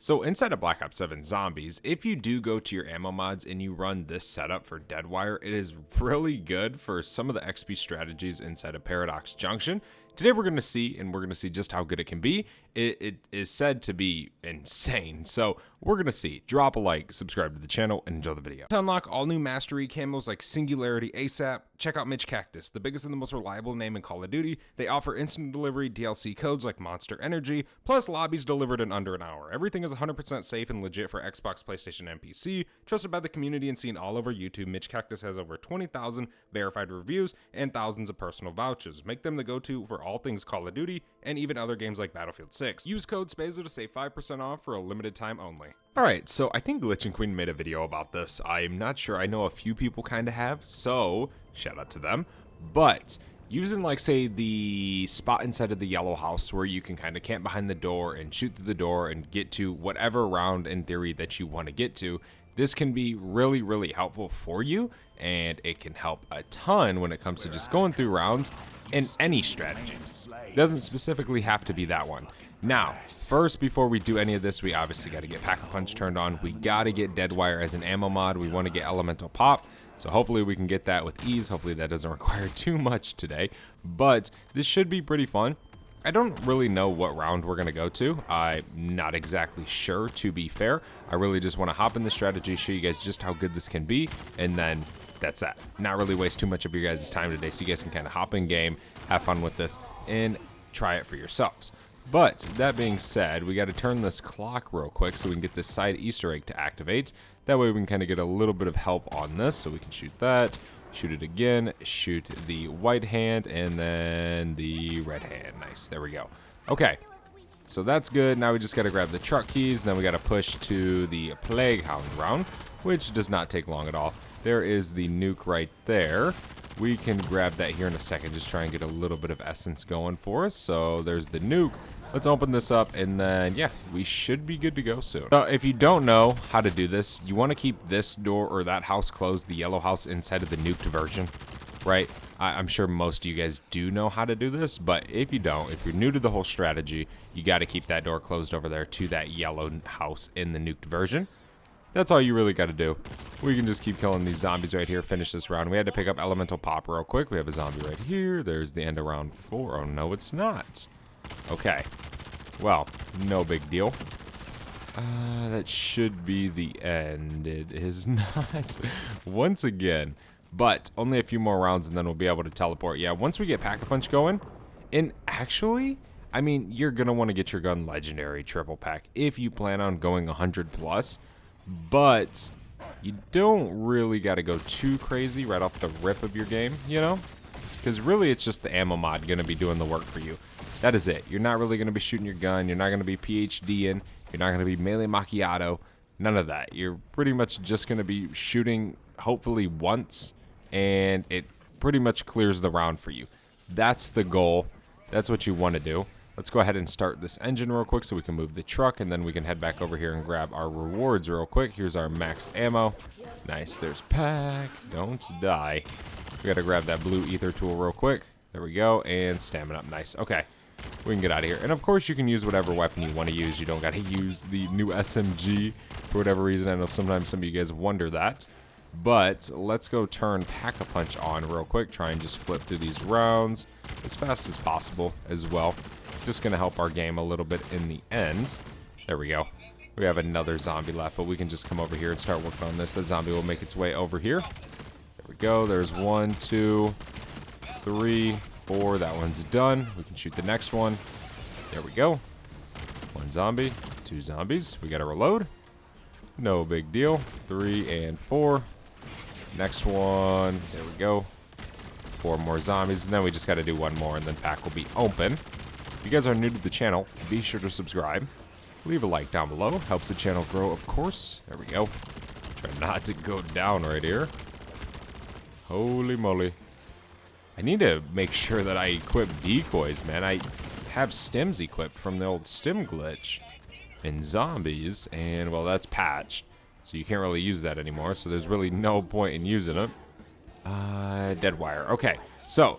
So inside of Black Ops 7 Zombies, if you do go to your ammo mods and you run this setup for Deadwire, it is really good for some of the XP strategies inside of Paradox Junction. Today we're going to see just how good it can be. It is said to be insane, so we're going to see. Drop a like, subscribe to the channel, and enjoy the video. To unlock all new mastery camos like Singularity ASAP, check out Mitch Cactus, the biggest and the most reliable name in Call of Duty. They offer instant delivery DLC codes like Monster Energy, plus lobbies delivered in under an hour. Everything is 100% safe and legit for Xbox, PlayStation, and PC. Trusted by the community and seen all over YouTube, Mitch Cactus has over 20,000 verified reviews and thousands of personal vouchers. Make them the go-to for all things Call of Duty and even other games like Battlefield 6. Use code SPAZO to save 5% off for a limited time only. Alright, so I think Glitch and Queen made a video about this. I'm not sure. I know a few people kind of have, so shout out to them. But using, like, say, the spot inside of the yellow house where you can kind of camp behind the door and shoot through the door and get to whatever round in theory that you want to get to, this can be really, really helpful for you, and it can help a ton when it comes to just going through rounds in any strategy. It doesn't specifically have to be that one. Now, first, before we do any of this, we obviously got to get Pack-a-Punch turned on. We got to get Deadwire as an ammo mod. We want to get Elemental Pop, so hopefully we can get that with ease. Hopefully that doesn't require too much today, but this should be pretty fun. I don't really know what round we're going to go to. I'm not exactly sure, to be fair. I really just want to hop in the strategy, show you guys just how good this can be, and then that's that. Not really waste too much of your guys' time today, so you guys can kind of hop in game, have fun with this, and try it for yourselves. But that being said, we got to turn this clock real quick so we can get this side Easter egg to activate. That way we can kind of get a little bit of help on this, so we can shoot that. Shoot it again, shoot the white hand, and then the red hand. Nice, there we go. Okay, so that's good. Now we just got to grab the truck keys, and then we got to push to the Plague Hound round, which does not take long at all. There is the nuke right there. We can grab that here in a second, just try and get a little bit of essence going for us. So there's the nuke. Let's open this up, and then, yeah, we should be good to go soon. So if you don't know how to do this, you want to keep this door or that house closed, the yellow house, inside of the nuked version, right? I'm sure most of you guys do know how to do this, but if you don't, if you're new to the whole strategy, you got to keep that door closed over there to that yellow house in the nuked version. That's all you really got to do. We can just keep killing these zombies right here, finish this round. We had to pick up Elemental Pop real quick. We have a zombie right here. There's the end of round 4. Oh, no, it's not. Okay, well, no big deal. That should be the end. It is not. Once again, but only a few more rounds and then we'll be able to teleport. Yeah, once we get Pack-a-Punch going, and actually, I mean, you're going to want to get your gun legendary triple pack if you plan on going 100 plus, but you don't really got to go too crazy right off the rip of your game, you know? Because really it's just the ammo mod going to be doing the work for you. That is it. You're not really going to be shooting your gun. You're not going to be PhDing. You're not going to be melee macchiato. None of that. You're pretty much just going to be shooting hopefully once, and it pretty much clears the round for you. That's the goal. That's what you want to do. Let's go ahead and start this engine real quick so we can move the truck, and then we can head back over here and grab our rewards real quick. Here's our max ammo. Nice. There's Pack. Don't die. We got to grab that blue ether tool real quick. There we go. And stamina up. Nice. Okay. We can get out of here. And of course you can use whatever weapon you want to use. You don't got to use the new SMG for whatever reason. I know sometimes some of you guys wonder that. But let's go turn Pack-a-Punch on real quick. Try and just flip through these rounds as fast as possible as well. Just going to help our game a little bit in the end. There we go. We have another zombie left, but we can just come over here and start working on this. The zombie will make its way over here. There we go. There's 1, 2, 3, 4. That one's done. We can shoot the next one. There we go. 1 zombie, 2 zombies. We got to reload. No big deal. 3 and 4. Next one. There we go. 4 more zombies. And then we just got to do 1 more, and then Pack will be open. If you guys are new to the channel, be sure to subscribe. Leave a like down below. Helps the channel grow, of course. There we go. Try not to go down right here. Holy moly. I need to make sure that I equip decoys, man. I have stims equipped from the old stim glitch in zombies, and, well, that's patched. So you can't really use that anymore, so there's really no point in using it. Deadwire. Okay, so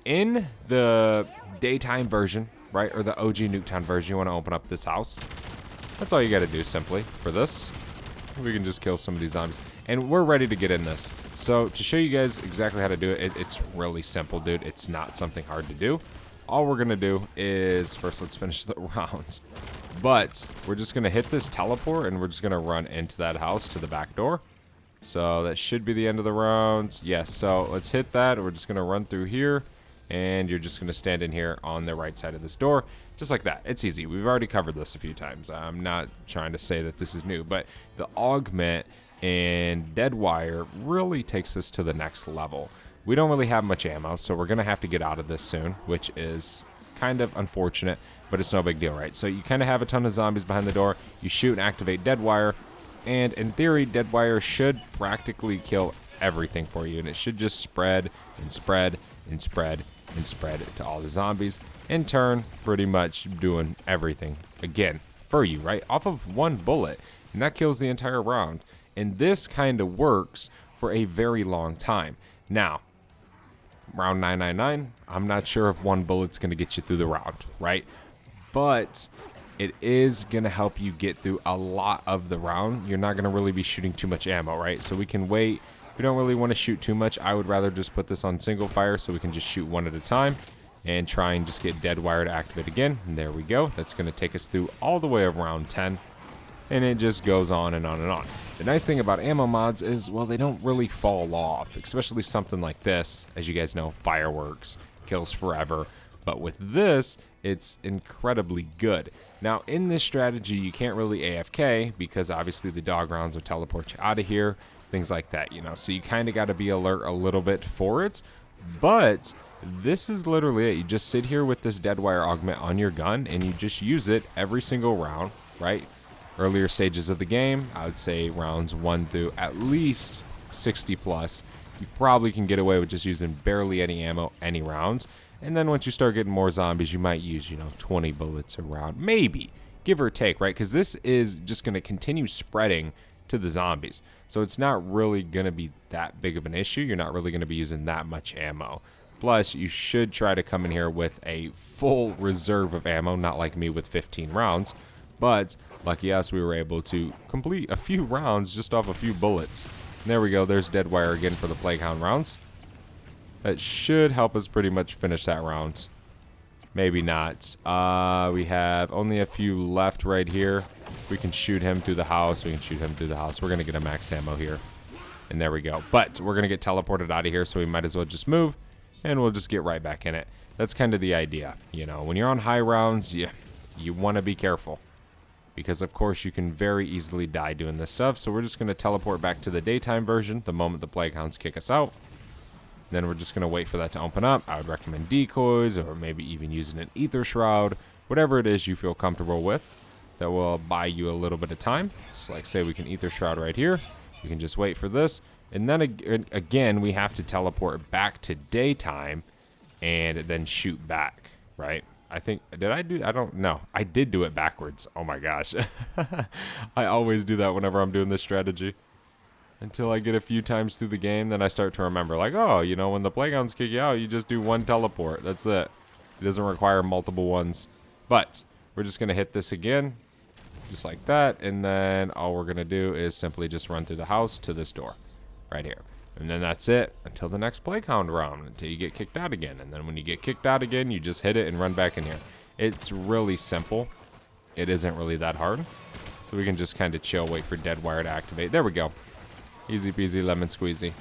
in the daytime version, right, or the OG Nuketown version, you want to open up this house. That's all you got to do simply for this. We can just kill some of these zombies. And we're ready to get in this. So to show you guys exactly how to do it, it's really simple, dude. It's not something hard to do. All we're going to do is, first let's finish the rounds. But we're just going to hit this teleport and we're just going to run into that house to the back door. So that should be the end of the round. Yes, so let's hit that. We're just going to run through here. And you're just going to stand in here on the right side of this door. Just like that. It's easy. We've already covered this a few times. I'm not trying to say that this is new. But the augment and dead wire really takes us to the next level. We don't really have much ammo, so we're going to have to get out of this soon, which is kind of unfortunate, but it's no big deal, right? So you kind of have a ton of zombies behind the door. You shoot and activate dead wire, and in theory, dead wire should practically kill everything for you, and it should just spread and spread and spread and spread it to all the zombies, in turn pretty much doing everything again for you, right? Off of one bullet, and that kills the entire round. And this kind of works for a very long time. Now, round 999, I'm not sure if one bullet's going to get you through the round, right? But it is going to help you get through a lot of the round. You're not going to really be shooting too much ammo, right? So we can wait. We don't really want to shoot too much. I would rather just put this on single fire so we can just shoot one at a time and try and just get dead wire to activate again. And there we go. That's going to take us through all the way of round 10. And it just goes on and on and on. The nice thing about ammo mods is, well, they don't really fall off, especially something like this. As you guys know, fireworks kills forever. But with this, it's incredibly good. Now, in this strategy, you can't really AFK because obviously the dog rounds will teleport you out of here. Things like that, you know, so you kind of got to be alert a little bit for it. But this is literally it. You just sit here with this dead wire augment on your gun and you just use it every single round, right? Earlier stages of the game, I would say rounds 1 through at least 60 plus, you probably can get away with just using barely any ammo any rounds. And then once you start getting more zombies, you might use, 20 bullets a round, maybe, give or take, right? Because this is just going to continue spreading to the zombies. So it's not really going to be that big of an issue. You're not really going to be using that much ammo. Plus, you should try to come in here with a full reserve of ammo, not like me with 15 rounds. But lucky us, we were able to complete a few rounds just off a few bullets. And there we go. There's dead wire again for the Plague Hound rounds. That should help us pretty much finish that round. Maybe not. We have only a few left right here. We can shoot him through the house. We can shoot him through the house. We're going to get a max ammo here. And there we go. But we're going to get teleported out of here, so we might as well just move. And we'll just get right back in it. That's kind of the idea. When you're on high rounds, you want to be careful. Because, of course, you can very easily die doing this stuff. So we're just going to teleport back to the daytime version the moment the Plague Hounds kick us out. Then we're just going to wait for that to open up. I would recommend decoys or maybe even using an ether shroud. Whatever it is you feel comfortable with. That will buy you a little bit of time. So like say we can ether shroud right here. We can just wait for this. And then again, we have to teleport back to daytime and then shoot back, right? I think, I don't know. I did do it backwards. Oh my gosh. I always do that whenever I'm doing this strategy. Until I get a few times through the game, then I start to remember, like, oh, when the Plague Hounds kick you out, you just do one teleport. That's it. It doesn't require multiple ones. But we're just going to hit this again, just like that. And then all we're going to do is simply just run through the house to this door right here. And then that's it until the next Plague Hound round, until you get kicked out again. And then when you get kicked out again, you just hit it and run back in here. It's really simple. It isn't really that hard. So we can just kind of chill, wait for dead wire to activate. There we go. Easy peasy lemon squeezy.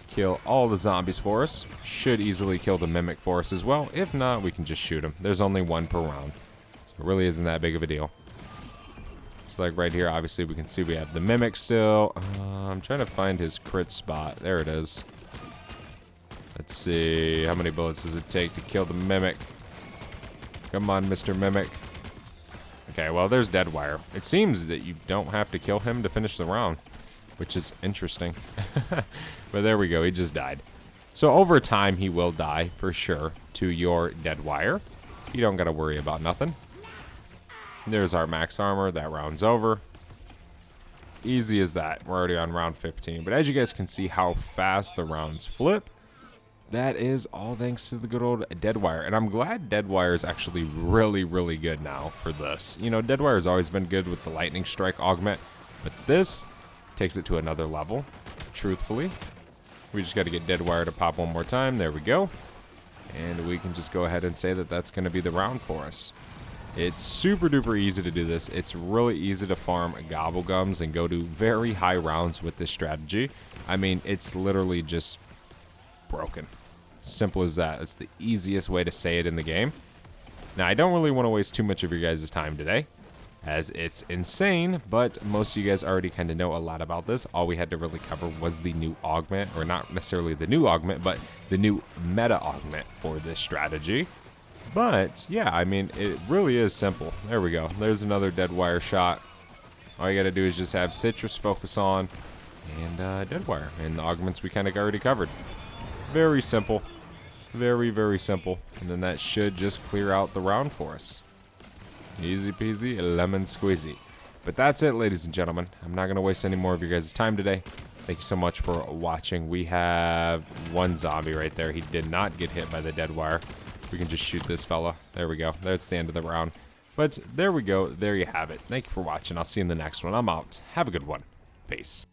Kill all the zombies for us. Should easily kill the mimic for us as well. If not, we can just shoot them. There's only one per round. So it really isn't that big of a deal. So like right here, obviously we can see we have the mimic still. I'm trying to find his crit spot. There it is. Let's see. How many bullets does it take to kill the mimic? Come on, Mr. Mimic. Okay, well, there's dead wire. It seems that you don't have to kill him to finish the round, which is interesting. But there we go. He just died. So over time, he will die for sure to your dead wire. You don't got to worry about nothing. There's our max armor. That round's over. Easy as that. We're already on round 15. But as you guys can see how fast the rounds flip, that is all thanks to the good old Deadwire. And I'm glad Deadwire is actually really, really good now for this. You know, Deadwire has always been good with the Lightning Strike augment, but this takes it to another level, truthfully. We just got to get Deadwire to pop one more time. There we go. And we can just go ahead and say that that's going to be the round for us. It's super duper easy to do this. It's really easy to farm Gobblegums and go to very high rounds with this strategy. I mean, it's literally just broken. Simple as that. It's the easiest way to say it in the game. Now, I don't really want to waste too much of your guys' time today, as it's insane, but most of you guys already kind of know a lot about this. All we had to really cover was the new augment, or not necessarily the new augment, but the new meta augment for this strategy. But yeah, I mean, it really is simple. There we go. There's another Deadwire shot. All you gotta do is just have Citrus focus on and Deadwire, and the augments we kind of already covered. Very simple. Very, very simple. And then that should just clear out the round for us. Easy peasy, lemon squeezy. But that's it, ladies and gentlemen. I'm not going to waste any more of your guys' time today. Thank you so much for watching. We have one zombie right there. He did not get hit by the Deadwire. We can just shoot this fella. There we go. That's the end of the round. But there we go. There you have it. Thank you for watching. I'll see you in the next one. I'm out. Have a good one. Peace.